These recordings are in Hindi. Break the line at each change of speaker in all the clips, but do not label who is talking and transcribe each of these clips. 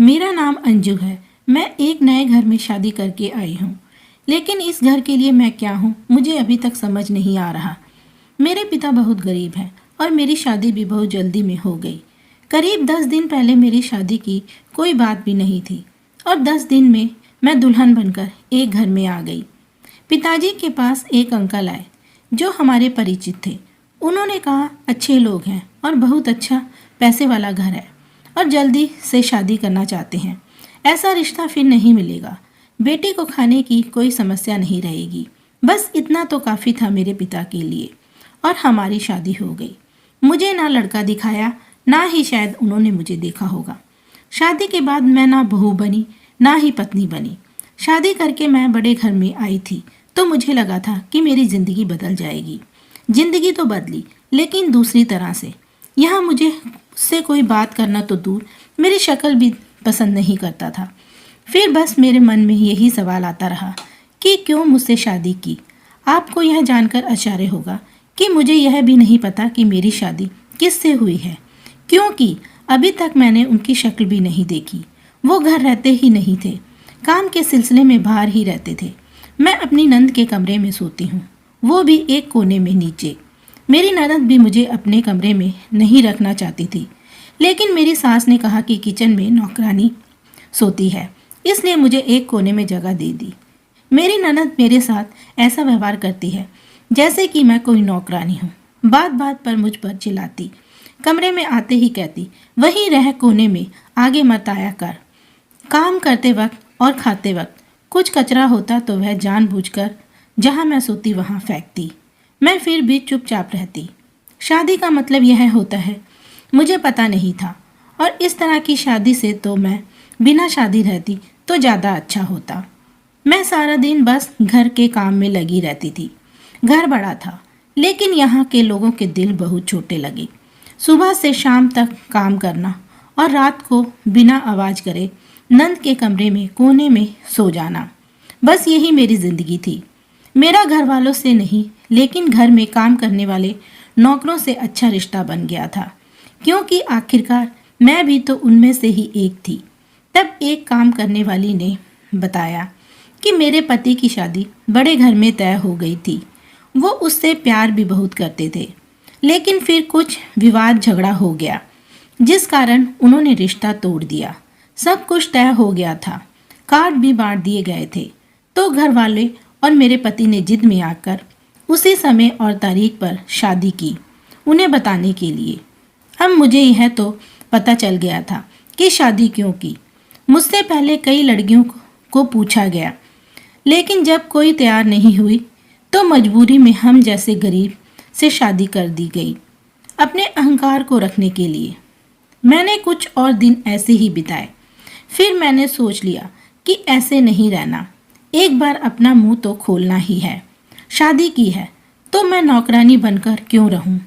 मेरा नाम अंजू है। मैं एक नए घर में शादी करके आई हूँ, लेकिन इस घर के लिए मैं क्या हूँ मुझे अभी तक समझ नहीं आ रहा। मेरे पिता बहुत गरीब हैं और मेरी शादी भी बहुत जल्दी में हो गई। करीब 10 दिन पहले मेरी शादी की कोई बात भी नहीं थी और 10 दिन में मैं दुल्हन बनकर एक घर में आ गई। पिताजी के पास एक अंकल आए जो हमारे परिचित थे। उन्होंने कहा अच्छे लोग हैं और बहुत अच्छा पैसे वाला घर है और जल्दी से शादी करना चाहते हैं। ऐसा रिश्ता फिर नहीं मिलेगा। बेटी को खाने की कोई समस्या नहीं रहेगी। बस इतना तो काफ़ी था मेरे पिता के लिए और हमारी शादी हो गई। मुझे ना लड़का दिखाया, ना ही शायद उन्होंने मुझे देखा होगा। शादी के बाद मैं ना बहू बनी ना ही पत्नी बनी। शादी करके मैं बड़े घर में आई थी तो मुझे लगा था कि मेरी ज़िंदगी बदल जाएगी। ज़िंदगी तो बदली, लेकिन दूसरी तरह से। यहाँ मुझे उससे कोई बात करना तो दूर, मेरी शक्ल भी पसंद नहीं करता था। फिर बस मेरे मन में यही सवाल आता रहा कि क्यों मुझसे शादी की। आपको यह जानकर आश्चर्य होगा कि मुझे यह भी नहीं पता कि मेरी शादी किससे हुई है, क्योंकि अभी तक मैंने उनकी शक्ल भी नहीं देखी। वो घर रहते ही नहीं थे, काम के सिलसिले में बाहर ही रहते थे। मैं अपनी नंद के कमरे में सोती हूँ, वो भी एक कोने में नीचे। मेरी ननद भी मुझे अपने कमरे में नहीं रखना चाहती थी, लेकिन मेरी सास ने कहा कि किचन में नौकरानी सोती है, इसलिए मुझे एक कोने में जगह दे दी। मेरी ननद मेरे साथ ऐसा व्यवहार करती है जैसे कि मैं कोई नौकरानी हूँ। बात बात पर मुझ पर चिल्लाती, कमरे में आते ही कहती वहीं रह कोने में, आगे मत आया कर। काम करते वक्त और खाते वक्त कुछ कचरा होता तो वह जानबूझकर जहाँ मैं सोती वहाँ फेंकती। मैं फिर भी चुपचाप रहती। शादी का मतलब यह होता है, मुझे पता नहीं था। और इस तरह की शादी से तो मैं बिना शादी रहती तो ज़्यादा अच्छा होता। मैं सारा दिन बस घर के काम में लगी रहती थी। घर बड़ा था, लेकिन यहाँ के लोगों के दिल बहुत छोटे लगे। सुबह से शाम तक काम करना और रात को बिना आवाज़ करे नंद के कमरे में कोने में सो जाना, बस यही मेरी ज़िंदगी थी। मेरा घर वालों से नहीं, लेकिन घर में काम करने वाले नौकरों से अच्छा रिश्ता बन गया था, क्योंकि आखिरकार मैं भी तो उनमें से ही एक थी। तब एक काम करने वाली ने बताया कि मेरे पति की शादी बड़े घर में तय हो गई थी। वो उससे प्यार भी बहुत करते थे, लेकिन फिर कुछ विवाद झगड़ा हो गया, जिस कारण उन्होंने रिश्ता तोड़ दिया। सब कुछ तय हो गया था, कार्ड भी बांट दिए गए थे। तो घर वाले और मेरे पति ने जिद में आकर उसी समय और तारीख पर शादी की, उन्हें बताने के लिए। अब मुझे यह तो पता चल गया था कि शादी क्यों की। मुझसे पहले कई लड़कियों को पूछा गया, लेकिन जब कोई तैयार नहीं हुई तो मजबूरी में हम जैसे गरीब से शादी कर दी गई, अपने अहंकार को रखने के लिए। मैंने कुछ और दिन ऐसे ही बिताए। फिर मैंने सोच लिया कि ऐसे नहीं रहना, एक बार अपना मुंह तो खोलना ही है। शादी की है तो मैं नौकरानी बनकर क्यों रहूं?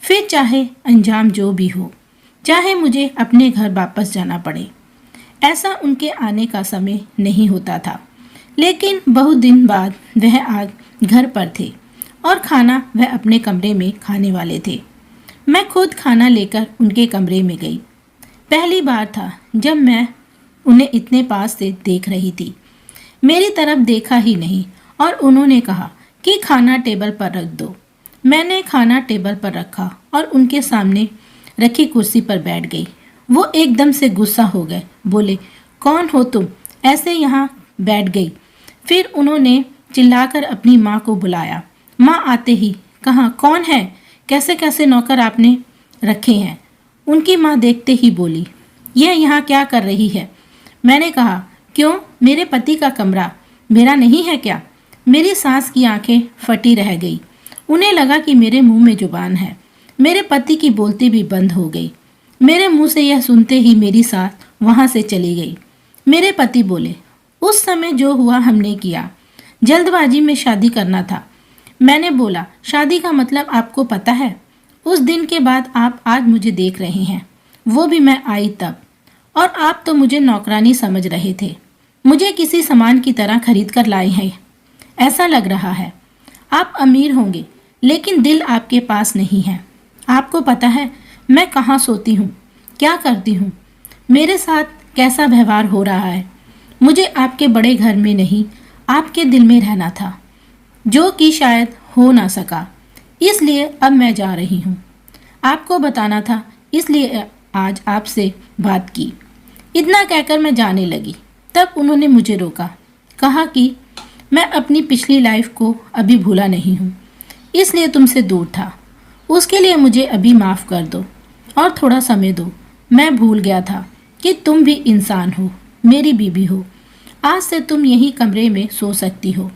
फिर चाहे अंजाम जो भी हो, चाहे मुझे अपने घर वापस जाना पड़े। ऐसा उनके आने का समय नहीं होता था, लेकिन बहुत दिन बाद वह आज घर पर थे और खाना वह अपने कमरे में खाने वाले थे। मैं खुद खाना लेकर उनके कमरे में गई। पहली बार था जब मैं उन्हें इतने पास से देख रही थी। मेरी तरफ देखा ही नहीं और उन्होंने कहा कि खाना टेबल पर रख दो। मैंने खाना टेबल पर रखा और उनके सामने रखी कुर्सी पर बैठ गई। वो एकदम से गुस्सा हो गए, बोले कौन हो तुम, ऐसे यहाँ बैठ गई। फिर उन्होंने चिल्लाकर अपनी माँ को बुलाया। माँ आते ही कहा कौन है, कैसे कैसे नौकर आपने रखे हैं। उनकी माँ देखते ही बोली यह यहाँ क्या कर रही है। मैंने कहा क्यों, मेरे पति का कमरा मेरा नहीं है क्या? मेरी सास की आंखें फटी रह गई। उन्हें लगा कि मेरे मुंह में जुबान है। मेरे पति की बोलती भी बंद हो गई। मेरे मुंह से यह सुनते ही मेरी सास वहां से चली गई। मेरे पति बोले उस समय जो हुआ हमने किया, जल्दबाजी में शादी करना था। मैंने बोला शादी का मतलब आपको पता है? उस दिन के बाद आप आज मुझे देख रहे हैं, वो भी मैं आई तब, और आप तो मुझे नौकरानी समझ रहे थे। मुझे किसी सामान की तरह खरीद कर लाई है। ऐसा लग रहा है आप अमीर होंगे, लेकिन दिल आपके पास नहीं है। आपको पता है मैं कहाँ सोती हूँ, क्या करती हूँ, मेरे साथ कैसा व्यवहार हो रहा है। मुझे आपके बड़े घर में नहीं, आपके दिल में रहना था, जो कि शायद हो ना सका। इसलिए अब मैं जा रही हूँ। आपको बताना था, इसलिए आज आपसे बात की। इतना कहकर मैं जाने लगी। तब उन्होंने मुझे रोका, कहा कि मैं अपनी पिछली लाइफ को अभी भूला नहीं हूँ, इसलिए तुमसे दूर था। उसके लिए मुझे अभी माफ़ कर दो और थोड़ा समय दो। मैं भूल गया था कि तुम भी इंसान हो, मेरी बीबी हो। आज से तुम यही कमरे में सो सकती हो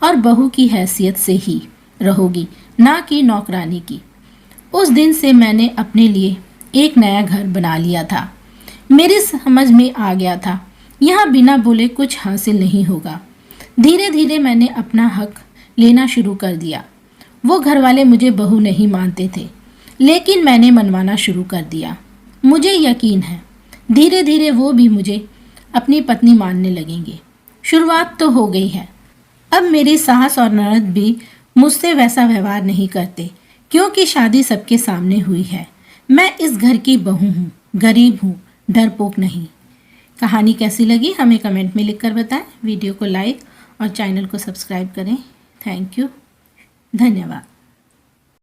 और बहू की हैसियत से ही रहोगी, ना कि नौकरानी की। उस दिन से मैंने अपने लिए एक नया घर बना लिया था। मेरी समझ में आ गया था, यहाँ बिना बोले कुछ हासिल नहीं होगा। धीरे धीरे मैंने अपना हक लेना शुरू कर दिया। वो घर वाले मुझे बहू नहीं मानते थे, लेकिन मैंने मनवाना शुरू कर दिया। मुझे यकीन है धीरे धीरे वो भी मुझे अपनी पत्नी मानने लगेंगे। शुरुआत तो हो गई है। अब मेरी सास और ननद भी मुझसे वैसा व्यवहार नहीं करते, क्योंकि शादी सबके सामने हुई है। मैं इस घर की बहू हूँ, गरीब हूँ, डरपोक नहीं। कहानी कैसी लगी हमें कमेंट में लिखकर बताएं। वीडियो को लाइक और चैनल को सब्सक्राइब करें। थैंक यू, धन्यवाद।